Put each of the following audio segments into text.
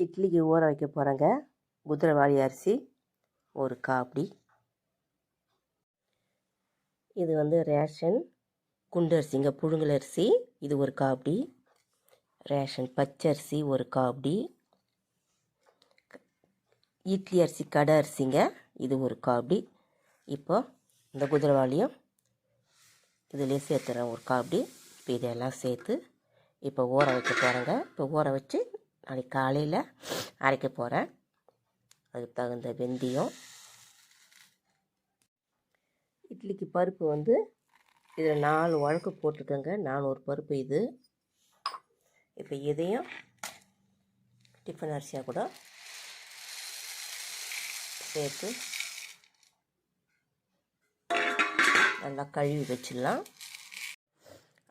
இட்லிக்கு ஊற வைக்க போகிறேங்க. குதிரைவாலி அரிசி ஒரு காப்படி. இது வந்து ரேஷன் குண்டு அரிசிங்க, புழுங்கல் அரிசி இது ஒரு காப்படி. ரேஷன் பச்சரிசி ஒரு காப்படி. இட்லி அரிசி கடை அரிசிங்க, இது ஒரு காப்படி. இப்போ இந்த குதிரைவாலியும் இதிலே சேர்த்துறேன் ஒரு காப்படி. இப்போ இதெல்லாம் சேர்த்து இப்போ ஊற வைக்க போகிறேங்க. இப்போ ஊற வச்சு நாளைக்கு காலையில் அரைக்க போகிறேன். அதுக்கு தகுந்த வெந்தயம். இட்லிக்கு பருப்பு வந்து இதில் 4 உலக்கு போட்டிருக்கேங்க. 400 பருப்பு இது. இப்போ இதையும் டிஃபன் அரிசியாக கூட சேர்த்து நல்லா கழுவி வச்சிடலாம்.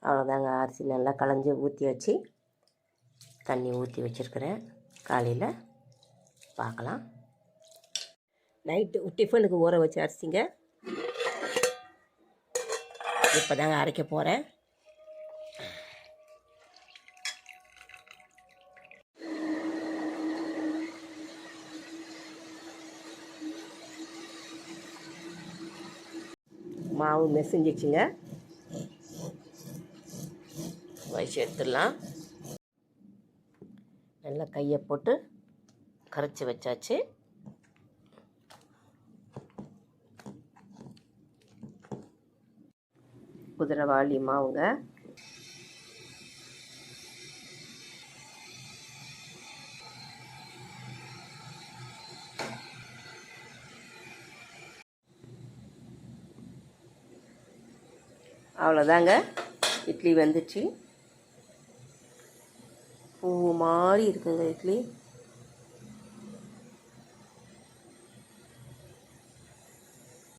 அவ்வளோதாங்க. அரிசி நல்லா களைஞ்சி ஊற்றி வச்சு தண்ணி ஊற்றி வச்சுருக்கிறேன். காலையில் பார்க்கலாம். நைட்டு டிஃபனுக்கு ஊற வச்ச அரிசிங்க. இப்போ தாங்க அரைக்க போகிறேன். மாவு மெசிஞ்சிச்சுங்க. வச்சு எடுத்துடலாம். நல்லா கையை போட்டு கரைச்சி வச்சாச்சு. குதிரைவாலி மாவுங்க. அவ்வளோதாங்க. இட்லி வந்துச்சு. பூ மாதிரி இருக்குங்க இட்லி.